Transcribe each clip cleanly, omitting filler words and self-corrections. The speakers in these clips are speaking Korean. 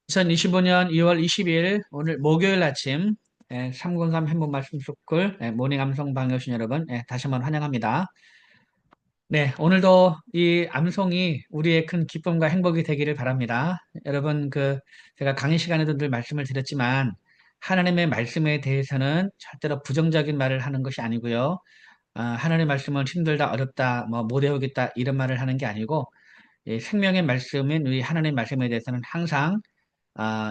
2025년 2월 22일 오늘 목요일 아침 303 행복 말씀 스쿨 모닝 암송 방여신 여러분 다시 한번 환영합니다. 네, 오늘도 이 암송이 우리의 큰 기쁨과 행복이 되기를 바랍니다. 여러분 제가 강의 시간에도 늘 말씀을 드렸지만 하나님의 말씀에 대해서는 절대로 부정적인 말을 하는 것이 아니고요. 하나님의 말씀은 힘들다, 어렵다, 뭐 못 외우겠다 이런 말을 하는 게 아니고 생명의 말씀인 우리 하나님의 말씀에 대해서는 항상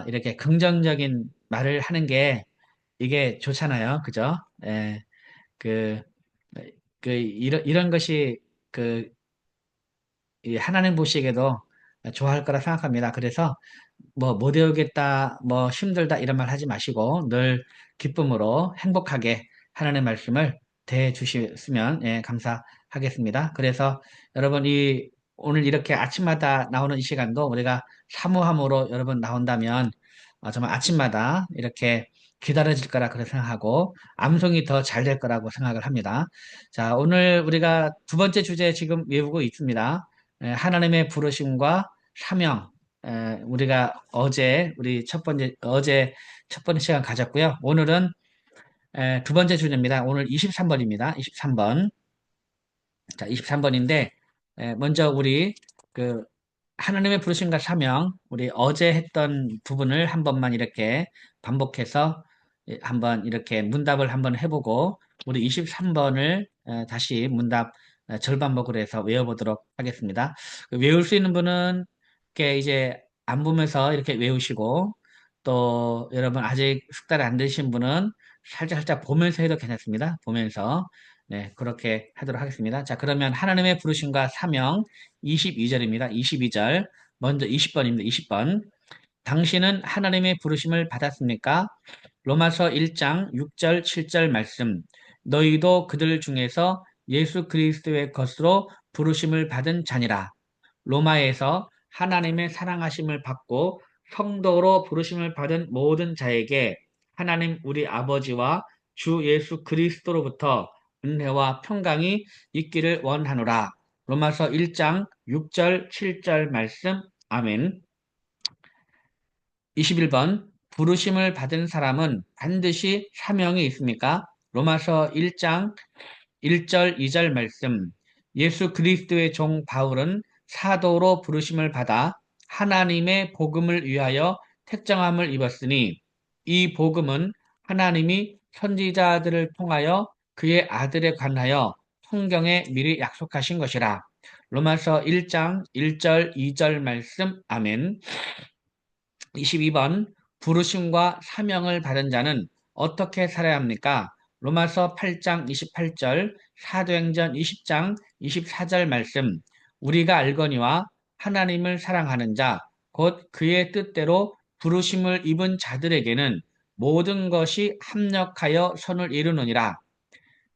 이렇게 긍정적인 말을 하는 게 이게 좋잖아요. 그죠? 예, 그, 이런 것이 그, 이 하나님 보시기에도 좋아할 거라 생각합니다. 그래서 뭐 못 외우겠다, 뭐 힘들다 이런 말 하지 마시고 늘 기쁨으로 행복하게 하나님의 말씀을 대해 주시면 감사하겠습니다. 그래서 여러분 오늘 이렇게 아침마다 나오는 이 시간도 우리가 사모함으로 여러분 나온다면 정말 아침마다 이렇게 기다려질 거라 그렇게 생각하고 암송이 더 잘 될 거라고 생각을 합니다. 자, 오늘 우리가 두 번째 주제 지금 외우고 있습니다. 하나님의 부르심과 사명. 우리가 어제 첫 번째 시간 가졌고요. 오늘은 두 번째 주제입니다. 오늘 23번입니다. 23번. 자, 23번인데, 먼저 우리 그 하나님의 부르심과 사명, 우리 어제 했던 부분을 한 번만 이렇게 반복해서 한번 이렇게 문답을 한번 해보고, 우리 23번을 다시 문답 절반복으로 해서 외워보도록 하겠습니다. 외울 수 있는 분은 이렇게 이제 안 보면서 이렇게 외우시고, 또 여러분 아직 숙달이 안 되신 분은 살짝 살짝 보면서 해도 괜찮습니다. 보면서. 네, 그렇게 하도록 하겠습니다. 자, 그러면 하나님의 부르심과 사명 22절입니다. 22절. 먼저 20번입니다. 20번. 당신은 하나님의 부르심을 받았습니까? 로마서 1장 6절, 7절 말씀. 너희도 그들 중에서 예수 그리스도의 것으로 부르심을 받은 자니라. 로마에서 하나님의 사랑하심을 받고 성도로 부르심을 받은 모든 자에게 하나님 우리 아버지와 주 예수 그리스도로부터 은혜와 평강이 있기를 원하노라. 로마서 1장 6절, 7절 말씀. 아멘. 21번. 부르심을 받은 사람은 반드시 사명이 있습니까? 로마서 1장 1절, 2절 말씀. 예수 그리스도의 종 바울은 사도로 부르심을 받아 하나님의 복음을 위하여 택정함을 입었으니 이 복음은 하나님이 선지자들을 통하여 그의 아들에 관하여 성경에 미리 약속하신 것이라. 로마서 1장 1절, 2절 말씀. 아멘. 22번. 부르심과 사명을 받은 자는 어떻게 살아야 합니까? 로마서 8장 28절, 사도행전 20장 24절 말씀. 우리가 알거니와 하나님을 사랑하는 자, 곧 그의 뜻대로 부르심을 입은 자들에게는 모든 것이 합력하여 선을 이루느니라.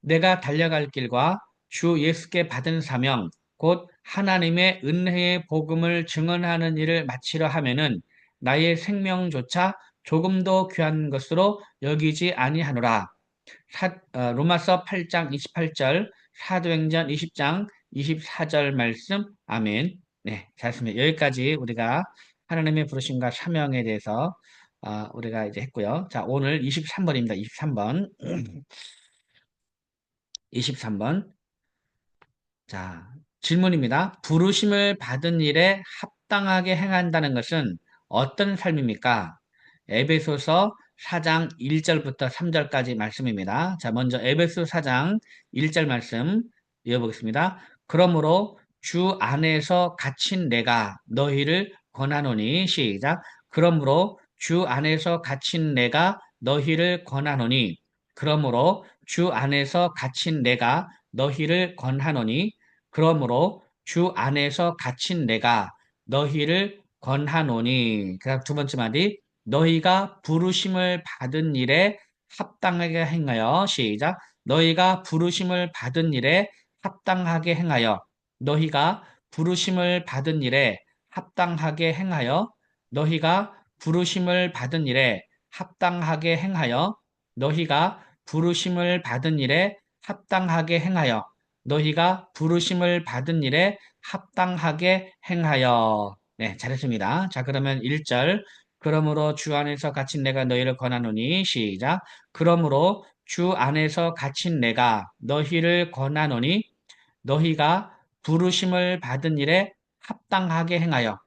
내가 달려갈 길과 주 예수께 받은 사명, 곧 하나님의 은혜의 복음을 증언하는 일을 마치려 하면은 나의 생명조차 조금도 귀한 것으로 여기지 아니하노라. 로마서 8장 28절, 사도행전 20장 24절 말씀. 아멘. 네, 잘했습니다. 여기까지 우리가 하나님의 부르심과 사명에 대해서 우리가 이제 했고요. 자, 오늘 23번입니다. 23번. 23번. 자, 질문입니다. 부르심을 받은 일에 합당하게 행한다는 것은 어떤 삶입니까? 에베소서 4장 1절부터 3절까지 말씀입니다. 자, 먼저 에베소 4장 1절 말씀 이어보겠습니다. 그러므로 주 안에서 갇힌 내가 너희를 권하노니 시작. 그러므로 주 안에서 갇힌 내가 너희를 권하노니 그러므로 주 안에서 갇힌 내가 너희를 권하노니 그러므로 주 안에서 갇힌 내가 너희를 권하노니 그 다음 두 번째 말이 너희가 부르심을 받은 일에 합당하게 행하여 시작 너희가 부르심을 받은 일에 합당하게 행하여 너희가 부르심을 받은 일에 합당하게 행하여 너희가 부르심을 받은 일에 합당하게 행하여 너희가 부르심을 받은 일에 합당하게 행하여 너희가 부르심을 받은 일에 합당하게 행하여 네, 잘했습니다. 자, 그러면 1절 그러므로 주 안에서 갇힌 내가 너희를 권하노니 시작. 그러므로 주 안에서 갇힌 내가 너희를 권하노니 너희가 부르심을 받은 일에 합당하게 행하여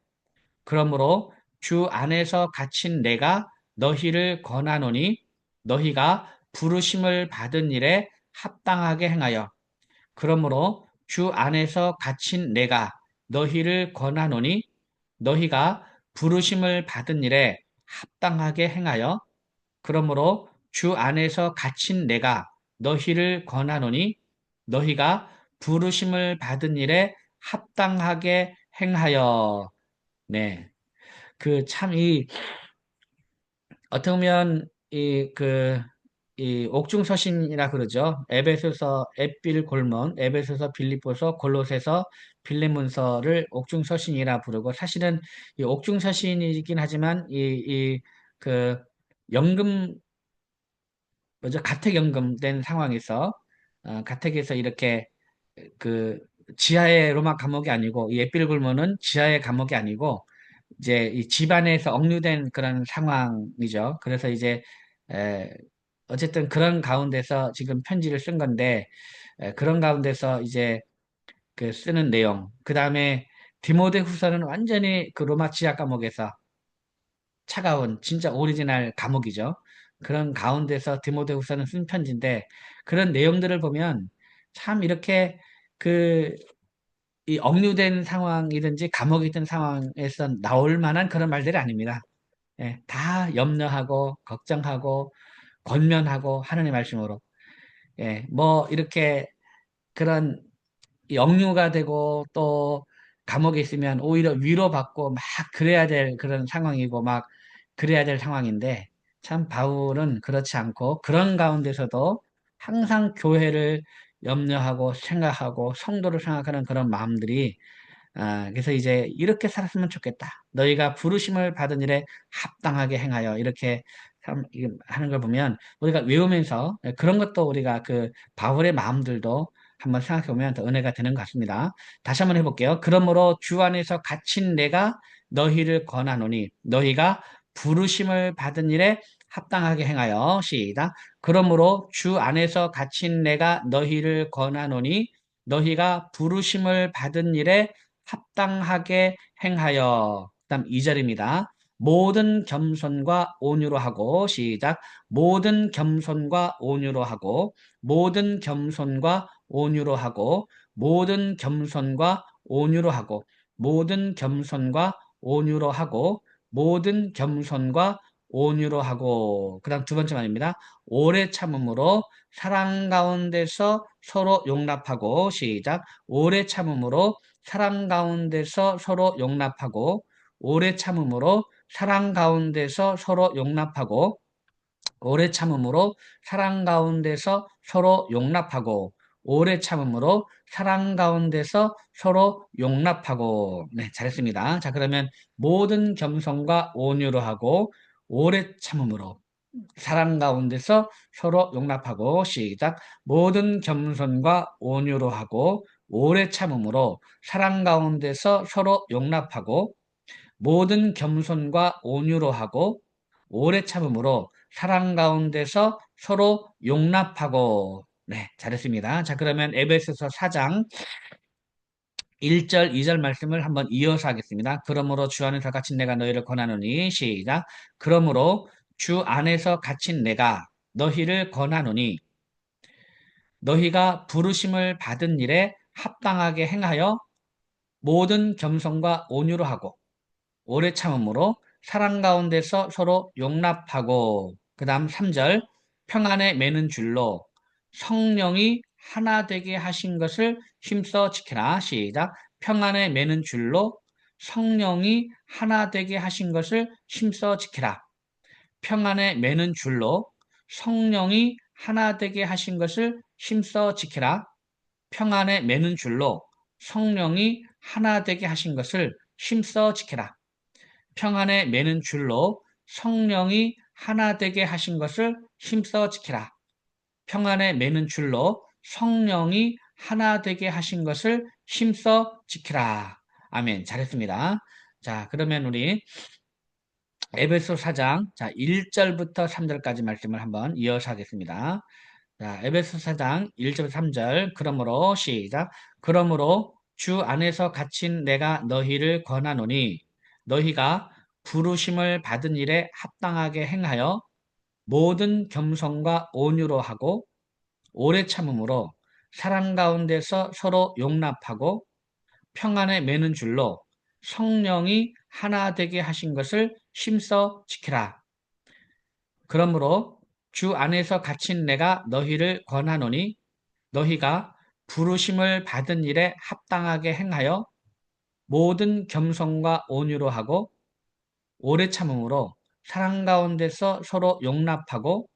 그러므로 주 안에서 갇힌 내가 너희를 권하노니 너희가 부르심을 받은 일에 합당하게 행하여 그러므로 주 안에서 갇힌 내가 너희를 권하노니 너희가 부르심을 받은 일에 합당하게 행하여 그러므로 주 안에서 갇힌 내가 너희를 권하노니 너희가 부르심을 받은 일에 합당하게 행하여 네. 그 참 이 어떻게 보면 이 옥중서신이라 그러죠. 에베소서, 에필 골문, 에베소서, 빌립보서, 골로새서, 빌레몬서를 옥중서신이라 부르고 사실은 이 옥중서신이긴 하지만 그 연금 뭐죠? 가택연금된 상황에서 가택에서 이렇게 그 지하의 로마 감옥이 아니고 이 에필 골문은 지하의 감옥이 아니고 이제 이 집안에서 억류된 그런 상황이죠. 그래서 이제 에, 어쨌든 그런 가운데서 지금 편지를 쓴 건데 그런 가운데서 이제 그 쓰는 내용. 그 다음에 디모데후서는 완전히 그 로마 지하 감옥에서 차가운 진짜 오리지널 감옥이죠. 그런 가운데서 디모데후서는 쓴 편지인데 그런 내용들을 보면 참 이렇게 그 이 억류된 상황이든지 감옥이든 상황에서 나올 만한 그런 말들이 아닙니다. 예, 다 염려하고 걱정하고 권면하고 하느님의 말씀으로 예, 뭐 이렇게 그런 역류가 되고 또 감옥에 있으면 오히려 위로받고 막 그래야 될 그런 상황이고 막 그래야 될 상황인데 참 바울은 그렇지 않고 그런 가운데서도 항상 교회를 염려하고 생각하고 성도를 생각하는 그런 마음들이 그래서 이제 이렇게 살았으면 좋겠다. 너희가 부르심을 받은 일에 합당하게 행하여 이렇게 이게 하는 걸 보면 우리가 외우면서 그런 것도 우리가 그 바울의 마음들도 한번 생각해 보면 더 은혜가 되는 것 같습니다. 다시 한번 해볼게요. 그러므로 주 안에서 갇힌 내가 너희를 권하노니 너희가 부르심을 받은 일에 합당하게 행하여 시작. 그러므로 주 안에서 갇힌 내가 너희를 권하노니 너희가 부르심을 받은 일에 합당하게 행하여. 그다음 2절입니다. 모든 겸손과 온유로 하고 시작. 모든 겸손과 온유로 하고 모든 겸손과 온유로 하고 모든 겸손과 온유로 하고 모든 겸손과 온유로 하고 모든 겸손과 온유로 하고 그다음 두 번째 말입니다. 오래 참음으로 사랑 가운데서 서로 용납하고 시작. 오래 참음으로 사랑 가운데서 서로 용납하고 오래 참음으로 사랑 가운데서 서로 용납하고 오래 참음으로 사랑 가운데서 서로 용납하고 오래 참음으로 사랑 가운데서 서로 용납하고 네, 잘했습니다. 자, 그러면 모든 겸손과 온유로 하고 오래 참음으로 사랑 가운데서 서로 용납하고 시작. 모든 겸손과 온유로 하고 오래 참음으로 사랑 가운데서 서로 용납하고 모든 겸손과 온유로 하고 오래 참음으로 사랑 가운데서 서로 용납하고 네, 잘했습니다. 자, 그러면 에베소서 4장 1절, 2절 말씀을 한번 이어서 하겠습니다. 그러므로 주 안에서 갇힌 내가 너희를 권하노니 시작. 그러므로 주 안에서 갇힌 내가 너희를 권하노니 너희가 부르심을 받은 일에 합당하게 행하여 모든 겸손과 온유로 하고 오래 참음으로 사랑 가운데서 서로 용납하고 그 다음 3절 평안에 매는 줄로 성령이 하나 되게 하신 것을 힘써 지켜라. 시작. 평안에 매는 줄로 성령이 하나 되게 하신 것을 힘써 지켜라. 평안에 매는 줄로 성령이 하나 되게 하신 것을 힘써 지켜라. 평안에 매는 줄로 성령이 하나 되게 하신 것을 힘써 지켜라. 평안에 매는 줄로 성령이 하나 되게 하신 것을 힘써 지키라. 평안에 매는 줄로 성령이 하나 되게 하신 것을 힘써 지키라. 아멘. 잘했습니다. 자, 그러면 우리 에베소 4장, 자, 1절부터 3절까지 말씀을 한번 이어서 하겠습니다. 자, 에베소 4장 1절 3절. 그러므로 시작. 그러므로 주 안에서 갇힌 내가 너희를 권하노니 너희가 부르심을 받은 일에 합당하게 행하여 모든 겸손과 온유로 하고 오래 참음으로 사랑 가운데서 서로 용납하고 평안에 매는 줄로 성령이 하나 되게 하신 것을 힘써 지키라. 그러므로 주 안에서 갇힌 내가 너희를 권하노니 너희가 부르심을 받은 일에 합당하게 행하여 모든 겸손과 온유로 하고 오래 참음으로 사랑 가운데서 서로 용납하고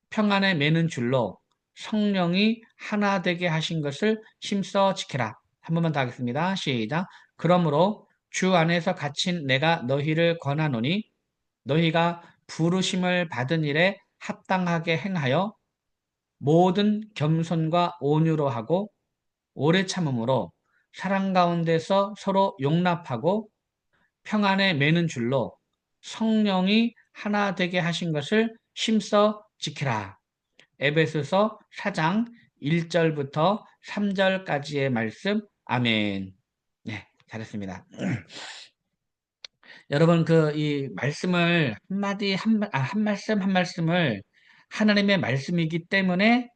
평안에 매는 줄로 성령이 하나 되게 하신 것을 힘써 지키라. 한 번만 더 하겠습니다. 시작. 그러므로 주 안에서 갇힌 내가 너희를 권하노니 너희가 부르심을 받은 일에 합당하게 행하여 모든 겸손과 온유로 하고 오래 참음으로 사랑 가운데서 서로 용납하고 평안에 매는 줄로 성령이 하나 되게 하신 것을 힘써 지키라. 에베소서 4장 1절부터 3절까지의 말씀. 아멘. 네, 잘했습니다. 여러분, 이 말씀을 한마디, 한 말씀, 한 말씀을 하나님의 말씀이기 때문에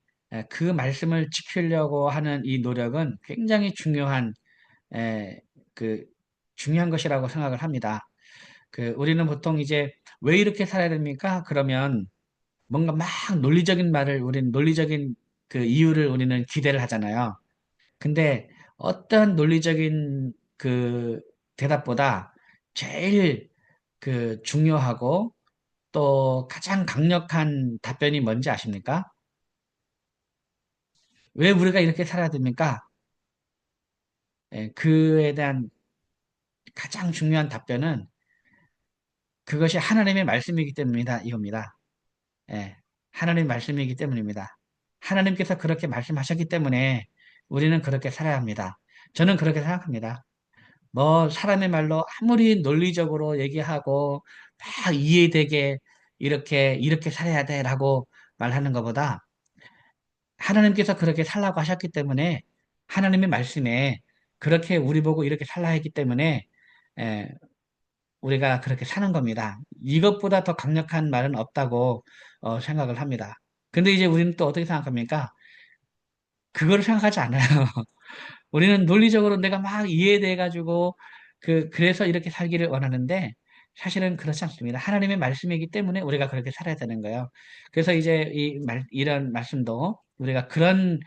그 말씀을 지키려고 하는 이 노력은 굉장히 에, 그, 중요한 것이라고 생각을 합니다. 우리는 보통 이제 왜 이렇게 살아야 됩니까? 그러면 뭔가 막 논리적인 말을, 우리는 논리적인 이유를 우리는 기대를 하잖아요. 근데 어떤 논리적인 대답보다 제일 중요하고 또 가장 강력한 답변이 뭔지 아십니까? 왜 우리가 이렇게 살아야 됩니까? 예, 그에 대한 가장 중요한 답변은 그것이 하나님의 말씀이기 때문이다, 이겁니다. 예, 하나님의 말씀이기 때문입니다. 하나님께서 그렇게 말씀하셨기 때문에 우리는 그렇게 살아야 합니다. 저는 그렇게 생각합니다. 뭐 사람의 말로 아무리 논리적으로 얘기하고 막 이해되게 이렇게 살아야 돼라고 말하는 것보다 하나님께서 그렇게 살라고 하셨기 때문에 하나님의 말씀에 그렇게 우리 보고 이렇게 살라 했기 때문에 에, 우리가 그렇게 사는 겁니다. 이것보다 더 강력한 말은 없다고 생각을 합니다. 근데 이제 우리는 또 어떻게 생각합니까? 그거를 생각하지 않아요. 우리는 논리적으로 내가 막 이해돼 가지고 그래서 이렇게 살기를 원하는데 사실은 그렇지 않습니다. 하나님의 말씀이기 때문에 우리가 그렇게 살아야 되는 거예요. 그래서 이제 이런 말씀도 우리가 그런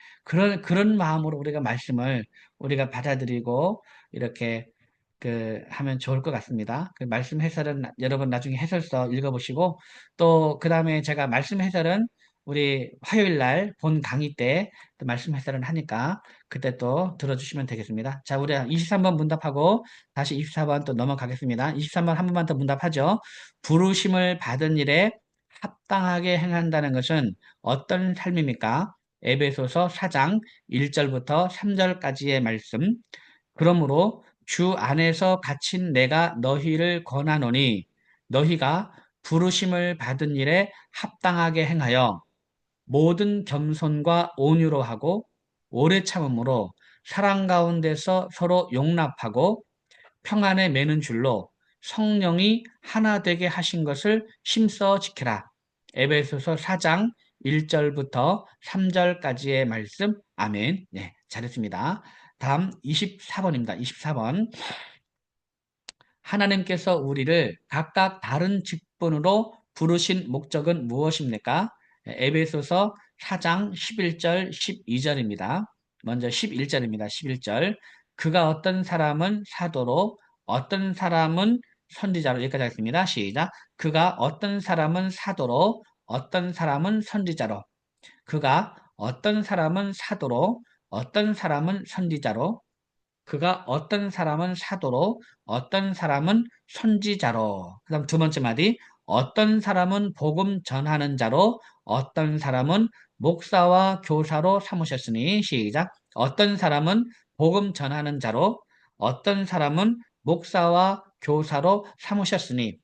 마음으로 우리가 말씀을 우리가 받아들이고 이렇게 하면 좋을 것 같습니다. 그 말씀 해설은 여러분 나중에 해설서 읽어보시고 또 그 다음에 제가 말씀 해설은 우리 화요일 날 본 강의 때 또 말씀 해설은 하니까 그때 또 들어주시면 되겠습니다. 자, 우리 23번 문답하고 다시 24번 또 넘어가겠습니다. 23번 한 번만 더 문답하죠. 부르심을 받은 일에 합당하게 행한다는 것은 어떤 삶입니까? 에베소서 4장 1절부터 3절까지의 말씀. 그러므로 주 안에서 갇힌 내가 너희를 권하노니 너희가 부르심을 받은 일에 합당하게 행하여 모든 겸손과 온유로 하고 오래 참음으로 사랑 가운데서 서로 용납하고 평안에 매는 줄로 성령이 하나 되게 하신 것을 힘써 지키라. 에베소서 4장 1절부터 3절까지의 말씀. 아멘. 네, 잘했습니다. 다음 24번입니다. 24번. 하나님께서 우리를 각각 다른 직분으로 부르신 목적은 무엇입니까? 에베소서 4장 11절, 12절입니다. 먼저 11절입니다. 11절. 그가 어떤 사람은 사도로, 어떤 사람은 선지자로, 여기까지 하겠습니다. 시작. 그가 어떤 사람은 사도로, 어떤 사람은 선지자로, 그가 어떤 사람은 사도로, 어떤 사람은 선지자로, 그가 어떤 사람은 사도로, 어떤 사람은 선지자로. 그 다음 두 번째 마디. 어떤 사람은 복음 전하는 자로, 어떤 사람은 목사와 교사로 삼으셨으니, 시작. 어떤 사람은 복음 전하는 자로, 어떤 사람은 목사와 교사로 삼으셨으니,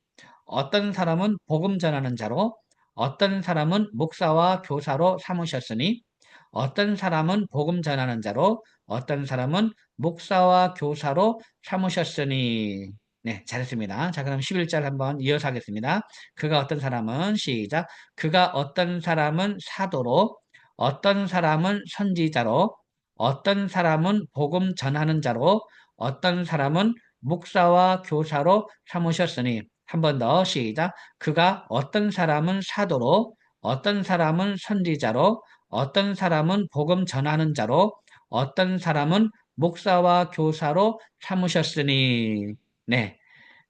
어떤 사람은 복음 전하는 자로, 어떤 사람은 목사와 교사로 삼으셨으니, 어떤 사람은 복음 전하는 자로, 어떤 사람은 목사와 교사로 삼으셨으니. 네, 잘했습니다. 자, 그럼 11절 한번 이어서 하겠습니다. 그가 어떤 사람은, 시작. 그가 어떤 사람은 사도로, 어떤 사람은 선지자로, 어떤 사람은 복음 전하는 자로, 어떤 사람은 목사와 교사로 삼으셨으니. 한 번 더 시작. 그가 어떤 사람은 사도로, 어떤 사람은 선지자로, 어떤 사람은 복음 전하는 자로, 어떤 사람은 목사와 교사로 삼으셨으니. 네.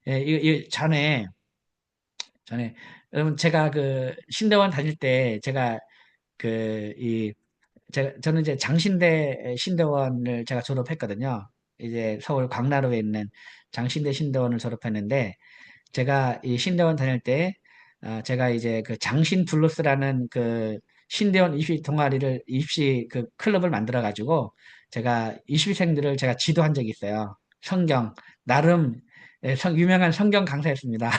예, 전에, 여러분, 제가 그 신대원 다닐 때, 그, 이, 저는 이제 장신대 신대원을 제가 졸업했거든요. 이제 서울 광나루에 있는 장신대 신대원을 졸업했는데, 제가 이 신대원 다닐 때, 제가 이제 그 장신 블루스라는 그 신대원 입시 그 클럽을 만들어가지고, 제가 입시생들을 제가 지도한 적이 있어요. 나름, 유명한 성경 강사였습니다.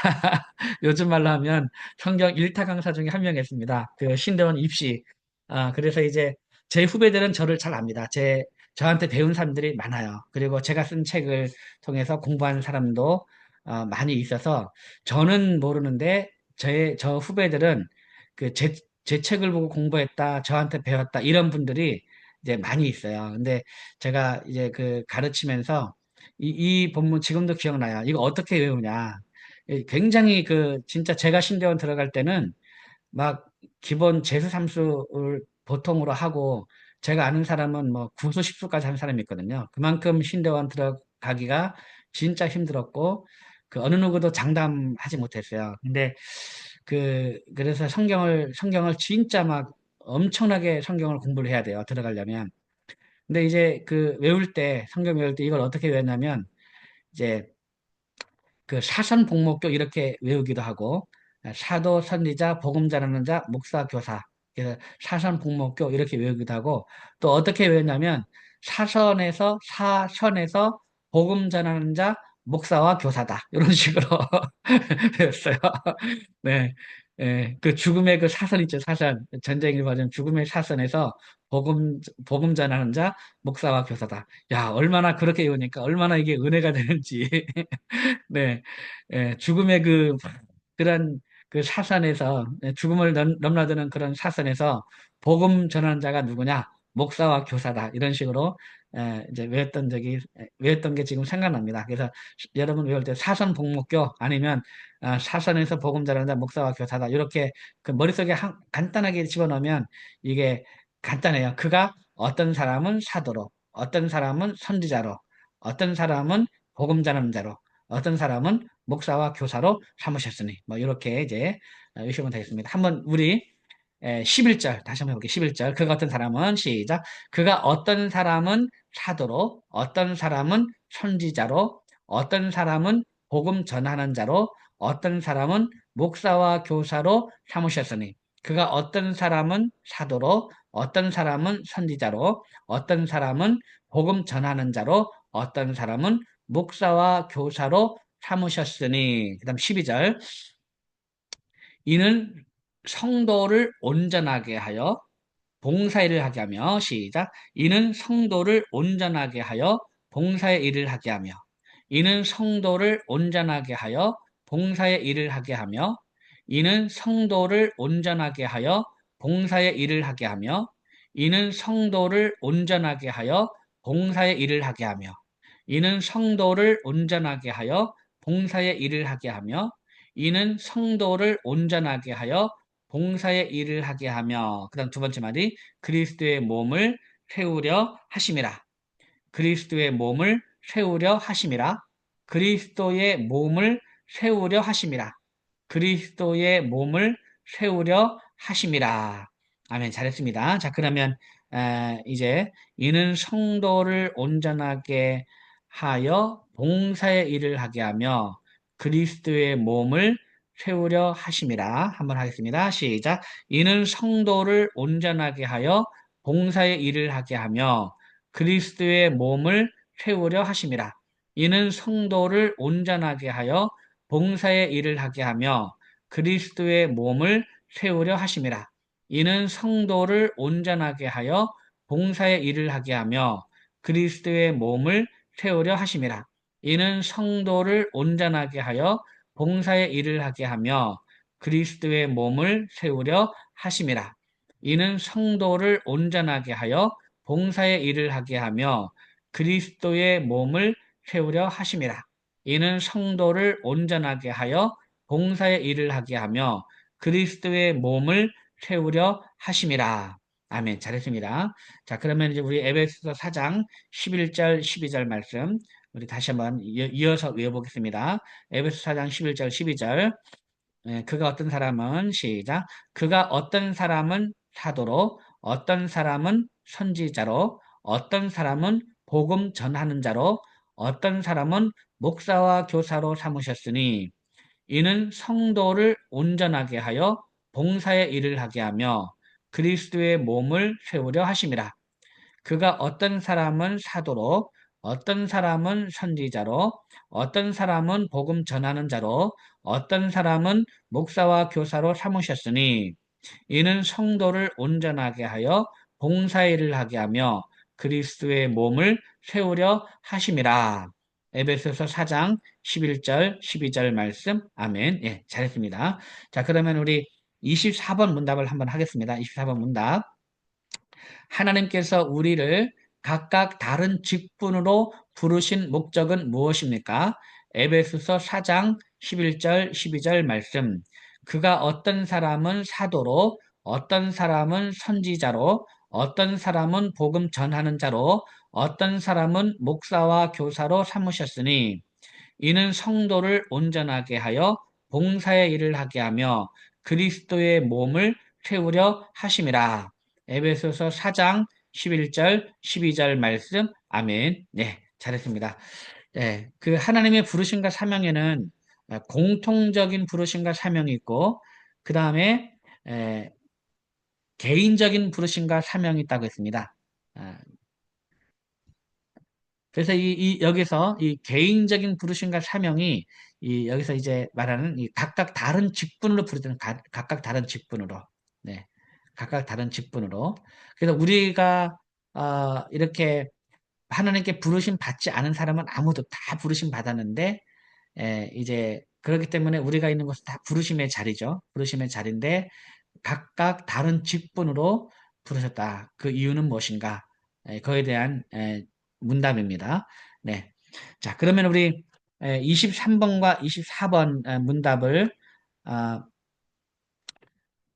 요즘 말로 하면 성경 일타 강사 중에 한 명이었습니다. 그 신대원 입시. 그래서 이제 제 후배들은 저를 잘 압니다. 저한테 배운 사람들이 많아요. 그리고 제가 쓴 책을 통해서 공부한 사람도 많이 있어서 저는 모르는데 저 후배들은 제 책을 보고 공부했다, 저한테 배웠다, 이런 분들이 이제 많이 있어요. 근데 제가 이제 그 가르치면서 이 본문 지금도 기억나요. 이거 어떻게 외우냐. 굉장히 진짜 제가 신대원 들어갈 때는 막 기본 재수 삼수를 보통으로 하고 제가 아는 사람은 뭐 구수 십수까지 한 사람이 있거든요. 그만큼 신대원 들어가기가 진짜 힘들었고 그 어느 누구도 장담하지 못했어요. 근데 그래서 성경을 진짜 막 엄청나게 성경을 공부를 해야 돼요. 들어가려면. 근데 이제 성경 외울 때 이걸 어떻게 외웠냐면 이제 그 사선 복목교 이렇게 외우기도 하고 사도, 선지자, 복음 전하는 자, 목사, 교사. 그래서 사선 복목교 이렇게 외우기도 하고 또 어떻게 외웠냐면 사선에서 복음 전하는 자, 목사와 교사다. 이런 식으로 배웠어요. 네. 그 죽음의 그 사선 있죠, 사선. 전쟁이 벌어진 죽음의 사선에서 복음 전하는 자, 목사와 교사다. 야, 얼마나 그렇게 외우니까 얼마나 이게 은혜가 되는지. 네, 죽음의 그런 그 사선에서, 죽음을 넘나드는 그런 사선에서 복음 전하는 자가 누구냐? 목사와 교사다. 이런 식으로, 이제 외웠던 게 지금 생각납니다. 그래서 여러분 외울 때 사선 복목교 아니면, 사선에서 복음 전하는 자, 목사와 교사다. 이렇게 그 머릿속에 간단하게 집어넣으면 이게 간단해요. 그가 어떤 사람은 사도로, 어떤 사람은 선지자로, 어떤 사람은 복음 전하는 자로, 어떤 사람은 목사와 교사로 삼으셨으니 뭐 이렇게 이제 외우시면 되겠습니다. 한번 우리 11절 다시 한번 해볼게요. 11절 그가 어떤 사람은 시작 그가 어떤 사람은 사도로 어떤 사람은 선지자로 어떤 사람은 복음 전하는 자로 어떤 사람은 목사와 교사로 삼으셨으니 그가 어떤 사람은 사도로 어떤 사람은 선지자로 어떤 사람은 복음 전하는 자로 어떤 사람은 목사와 교사로 삼으셨으니 그다음 12절 이는 성도를 온전하게 하여 봉사의 일을 하게 하며 시작 이는 성도를 온전하게 하여 봉사의 일을 하게 하며 이는 성도를 온전하게 하여 봉사의 일을 하게 하며 이는 성도를 온전하게 하여 봉사의 일을 하게 하며 이는 성도를 온전하게 하여 봉사의 일을 하게 하며 이는 성도를 온전하게 하여 봉사의 일을 하게 하며 이는 성도를 온전하게 하여 봉사의 일을 하게 하며 그다음 두 번째 말이 그리스도의 몸을 세우려 하심이라. 그리스도의 몸을 세우려 하심이라. 그리스도의 몸을 세우려 하심이라. 그리스도의 몸을 세우려 하심이라. 아멘. 잘했습니다. 자, 그러면 이제 이는 성도를 온전하게 하여 봉사의 일을 하게 하며 그리스도의 몸을 세우려 하심이라. 한번 하겠습니다. 시작. 이는 성도를 온전하게 하여 봉사의 일을 하게 하며 그리스도의 몸을 세우려 하심이라. 이는 성도를 온전하게 하여 봉사의 일을 하게 하며 그리스도의 몸을 세우려 하심이라. 이는 성도를 온전하게 하여 봉사의 일을 하게 하며 그리스도의 몸을 세우려 하심이라. 이는 성도를 온전하게 하여 봉사의 일을 하게 하며 그리스도의 몸을 세우려 하심이라. 이는 성도를 온전하게 하여 봉사의 일을 하게 하며 그리스도의 몸을 세우려 하심이라. 이는 성도를 온전하게 하여 봉사의 일을 하게 하며 그리스도의 몸을 세우려 하심이라. 아멘. 잘했습니다. 자, 그러면 이제 우리 에베소서 4장 11절, 12절 말씀 우리 다시 한번 이어서 외워보겠습니다. 에베소 4장 11절, 12절. 그가 어떤 사람은 시작. 그가 어떤 사람은 사도로, 어떤 사람은 선지자로, 어떤 사람은 복음 전하는 자로, 어떤 사람은 목사와 교사로 삼으셨으니 이는 성도를 온전하게 하여 봉사의 일을 하게 하며 그리스도의 몸을 세우려 하심이라. 그가 어떤 사람은 사도로, 어떤 사람은 선지자로, 어떤 사람은 복음 전하는 자로, 어떤 사람은 목사와 교사로 삼으셨으니 이는 성도를 온전하게 하여 봉사일을 하게 하며 그리스도의 몸을 세우려 하심이라. 에베소서 4장 11절, 12절 말씀. 아멘. 예, 잘했습니다. 자, 그러면 우리 24번 문답을 한번 하겠습니다. 24번 문답. 하나님께서 우리를 각각 다른 직분으로 부르신 목적은 무엇입니까? 에베소서 4장 11절, 12절 말씀. 그가 어떤 사람은 사도로, 어떤 사람은 선지자로, 어떤 사람은 복음 전하는 자로, 어떤 사람은 목사와 교사로 삼으셨으니, 이는 성도를 온전하게 하여 봉사의 일을 하게 하며 그리스도의 몸을 세우려 하심이라. 에베소서 4장 11절, 12절 말씀. 아멘. 네, 잘했습니다. 네, 그 하나님의 부르심과 사명에는 공통적인 부르심과 사명이 있고, 그 다음에 개인적인 부르심과 사명이 있다고 했습니다. 아, 그래서 여기서 이 개인적인 부르심과 사명이 여기서 이제 말하는 이 각각 다른 직분으로 부르는 각각 다른 직분으로. 네. 각각 다른 직분으로. 그래서 우리가 이렇게 하나님께 부르심 받지 않은 사람은 아무도 다 부르심 받았는데 이제 그렇기 때문에 우리가 있는 곳은 다 부르심의 자리죠. 부르심의 자리인데 각각 다른 직분으로 부르셨다. 그 이유는 무엇인가? 그거에 대한 문답입니다. 네. 자, 그러면 우리 23번과 24번 문답을 아,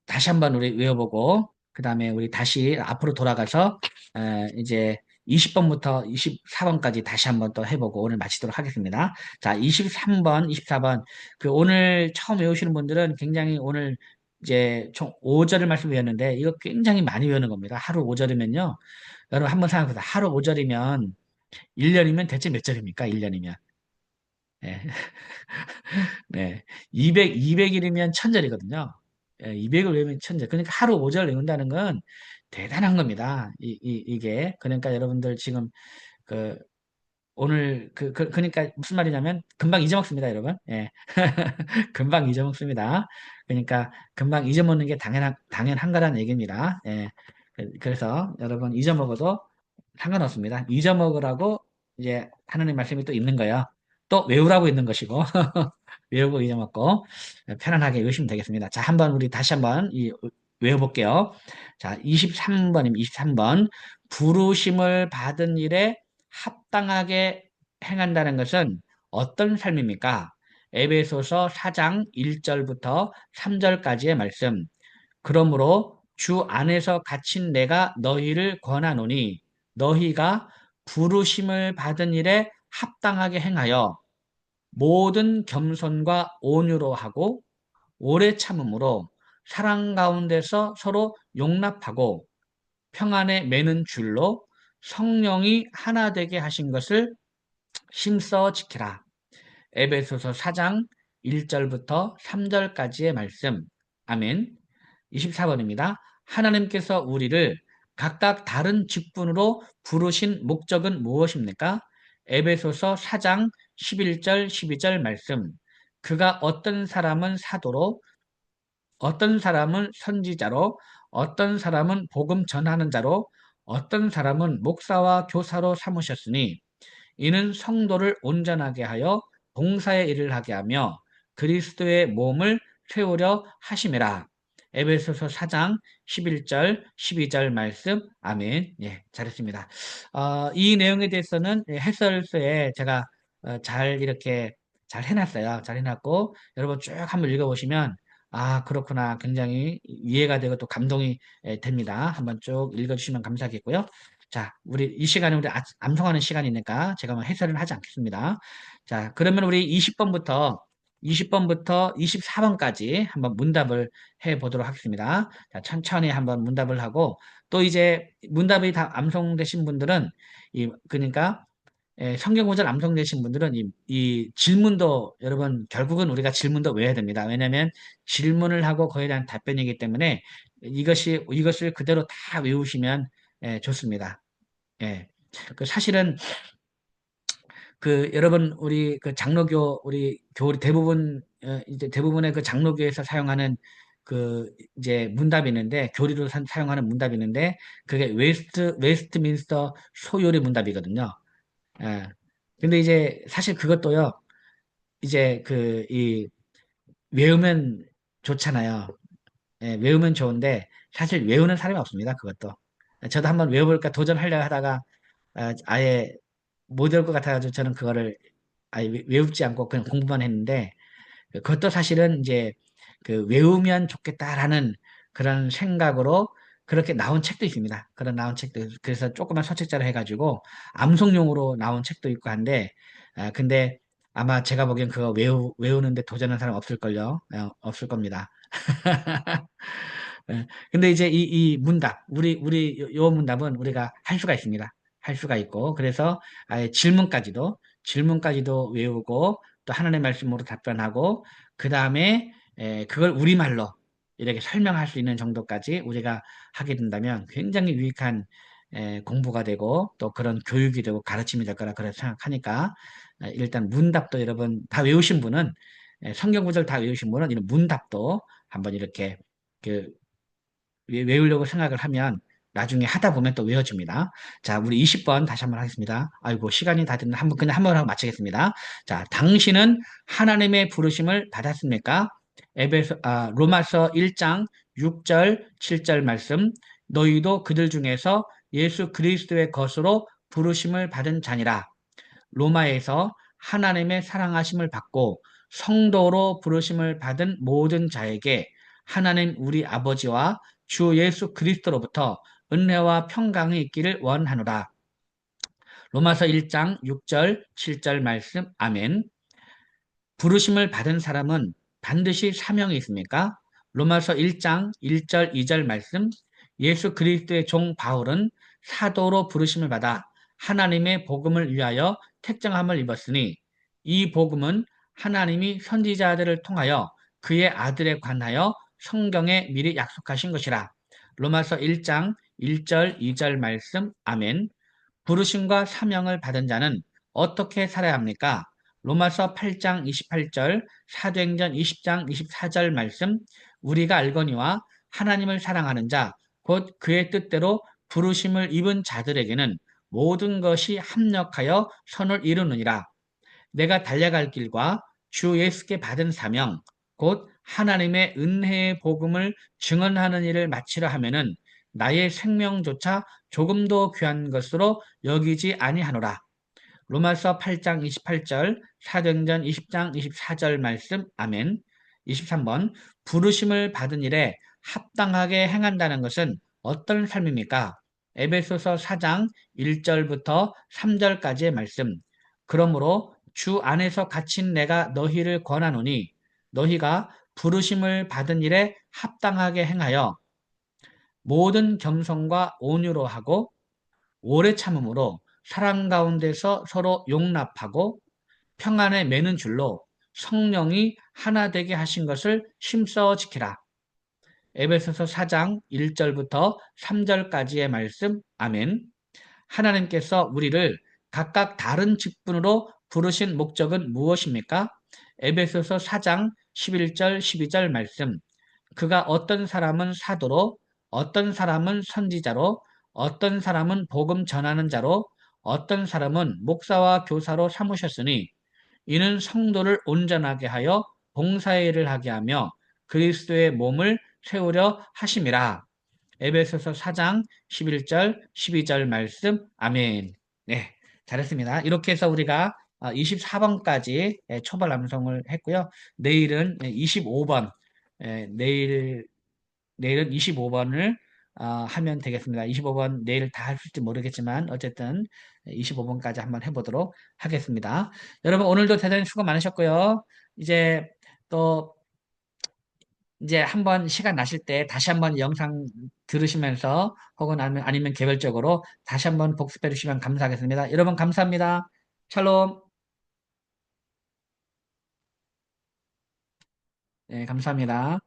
다시 한번 우리 외워보고 그 다음에 우리 다시 앞으로 돌아가서 이제 20번부터 24번까지 다시 한번 또 해보고 오늘 마치도록 하겠습니다. 자, 23번, 24번 그 오늘 처음 외우시는 분들은 굉장히 오늘 이제 총 5절을 말씀 외웠는데 이거 굉장히 많이 외우는 겁니다. 하루 5절이면요. 여러분 한번 생각해보세요. 하루 5절이면 1년이면 대체 몇 절입니까? 1년이면. 네. 네. 200일이면 1000절이거든요. 200을 외우면 1000절. 그러니까 하루 5절 외운다는 건 대단한 겁니다. 이게. 그러니까 여러분들 지금 그 오늘 그러니까 무슨 말이냐면 금방 잊어먹습니다, 여러분. 예. 금방 잊어먹습니다. 그러니까 금방 잊어먹는 게 당연한 거라는 얘기입니다. 예. 그래서 여러분 잊어먹어도 상관없습니다. 잊어먹으라고 이제 하나님 말씀이 또 있는 거예요. 또 외우라고 있는 것이고 외우고 잊어먹고 편안하게 외우시면 되겠습니다. 자, 한번 우리 다시 한번 외워볼게요. 자, 23번입니다. 23번. 부르심을 받은 일에 합당하게 행한다는 것은 어떤 삶입니까? 에베소서 4장 1절부터 3절까지의 말씀. 그러므로 주 안에서 갇힌 내가 너희를 권하노니 너희가 부르심을 받은 일에 합당하게 행하여 모든 겸손과 온유로 하고 오래 참음으로 사랑 가운데서 서로 용납하고 평안에 매는 줄로 성령이 하나 되게 하신 것을 힘써 지키라. 에베소서 4장 1절부터 3절까지의 말씀. 아멘. 24번입니다. 하나님께서 우리를 각각 다른 직분으로 부르신 목적은 무엇입니까? 에베소서 4장 11절, 12절 말씀. 그가 어떤 사람은 사도로, 어떤 사람은 선지자로, 어떤 사람은 복음 전하는 자로, 어떤 사람은 목사와 교사로 삼으셨으니 이는 성도를 온전하게 하여 봉사의 일을 하게 하며 그리스도의 몸을 세우려 하심이라. 에베소서 4장 11절, 12절 말씀. 아멘. 예, 잘했습니다. 이 내용에 대해서는 해설서에 제가 잘 이렇게 잘 해놨어요. 잘 해놨고 여러분 쭉 한번 읽어보시면 그렇구나. 굉장히 이해가 되고 또 감동이 됩니다. 한번 쭉 읽어주시면 감사하겠고요. 자, 우리 이 시간에 우리 암송하는 시간이니까 제가 뭐 해설을 하지 않겠습니다. 자, 그러면 우리 20번부터 24번까지 한번 문답을 해 보도록 하겠습니다. 자, 천천히 한번 문답을 하고 또 이제 문답이 다 암송되신 분들은 그러니까 성경 구절 암송되신 분들은 이 질문도 여러분 결국은 우리가 질문도 외워야 됩니다. 왜냐하면 질문을 하고 그에 대한 답변이기 때문에 이것을 그대로 다 외우시면 좋습니다. 예. 사실은 여러분 우리 장로교 우리 교리 대부분 이제 대부분의 장로교에서 사용하는 이제 문답이 있는데 교리로 사용하는 문답이 있는데 그게 웨스트민스터 소요리 문답이거든요. 예. 근데 이제 사실 그것도요. 이제 이 외우면 좋잖아요. 예, 외우면 좋은데 사실 외우는 사람이 없습니다. 그것도. 저도 한번 외워볼까 도전하려 하다가 아예 못 외울 것 같아가지고 저는 그거를 아예 외우지 않고 그냥 공부만 했는데 그것도 사실은 이제 외우면 좋겠다라는 그런 생각으로 그렇게 나온 책도 있습니다. 그런 나온 책도 그래서 조그만 서책자로 해가지고 암송용으로 나온 책도 있고 한데 근데 아마 제가 보기엔 그거 외우는데 도전한 사람 없을걸요. 없을 겁니다. 근데 이제 이 문답, 요 문답은 우리가 할 수가 있습니다. 할 수가 있고, 그래서 아예 질문까지도 외우고, 또 하나님의 말씀으로 답변하고, 그 다음에 그걸 우리말로 이렇게 설명할 수 있는 정도까지 우리가 하게 된다면 굉장히 유익한 공부가 되고, 또 그런 교육이 되고 가르침이 될 거라 그렇게 생각하니까, 일단 문답도 여러분 다 외우신 분은, 성경 구절 다 외우신 분은 이런 문답도 한번 이렇게 그 외우려고 생각을 하면 나중에 하다 보면 또 외워집니다. 자, 우리 20번 다시 한번 하겠습니다. 아이고, 시간이 다 됐는데 그냥 한 번 하고 마치겠습니다. 자, 당신은 하나님의 부르심을 받았습니까? 로마서 1장 6절, 7절 말씀. 너희도 그들 중에서 예수 그리스도의 것으로 부르심을 받은 자니라. 로마에서 하나님의 사랑하심을 받고 성도로 부르심을 받은 모든 자에게 하나님 우리 아버지와 주 예수 그리스도로부터 은혜와 평강이 있기를 원하노라. 로마서 1장 6절, 7절 말씀. 아멘. 부르심을 받은 사람은 반드시 사명이 있습니까? 로마서 1장 1절, 2절 말씀. 예수 그리스도의 종 바울은 사도로 부르심을 받아 하나님의 복음을 위하여 택정함을 입었으니 이 복음은 하나님이 선지자들을 통하여 그의 아들에 관하여 성경에 미리 약속하신 것이라. 로마서 1장 1절, 2절 말씀. 아멘. 부르심과 사명을 받은 자는 어떻게 살아야 합니까? 로마서 8장 28절, 사도행전 20장 24절 말씀. 우리가 알거니와 하나님을 사랑하는 자, 곧 그의 뜻대로 부르심을 입은 자들에게는 모든 것이 합력하여 선을 이루느니라. 내가 달려갈 길과 주 예수께 받은 사명, 곧 하나님의 은혜의 복음을 증언하는 일을 마치려 하면은 나의 생명조차 조금도 귀한 것으로 여기지 아니하노라. 로마서 8장 28절, 사도행전 20장 24절 말씀. 아멘. 23번. 부르심을 받은 일에 합당하게 행한다는 것은 어떤 삶입니까? 에베소서 4장 1절부터 3절까지의 말씀. 그러므로 주 안에서 갇힌 내가 너희를 권하노니 너희가 부르심을 받은 일에 합당하게 행하여 모든 겸손과 온유로 하고 오래 참음으로 사랑 가운데서 서로 용납하고 평안에 매는 줄로 성령이 하나 되게 하신 것을 힘써 지키라. 에베소서 4장 1절부터 3절까지의 말씀. 아멘. 하나님께서 우리를 각각 다른 직분으로 부르신 목적은 무엇입니까? 에베소서 4장 11절, 12절 말씀. 그가 어떤 사람은 사도로, 어떤 사람은 선지자로, 어떤 사람은 복음 전하는 자로, 어떤 사람은 목사와 교사로 삼으셨으니 이는 성도를 온전하게 하여 봉사의 일을 하게 하며 그리스도의 몸을 세우려 하심이라. 에베소서 4장 11절, 12절 말씀. 아멘. 네, 잘했습니다. 이렇게 해서 우리가 24번까지 초벌 암송을 했고요. 내일은 25번, 내일은 25번을 하면 되겠습니다. 25번 내일 다 할 수 있을지 모르겠지만 어쨌든 25번까지 한번 해보도록 하겠습니다. 여러분 오늘도 대단히 수고 많으셨고요. 이제 또 이제 한번 시간 나실 때 다시 한번 영상 들으시면서 혹은 아니면 개별적으로 다시 한번 복습해 주시면 감사하겠습니다. 여러분 감사합니다. 샬롬. 네, 감사합니다.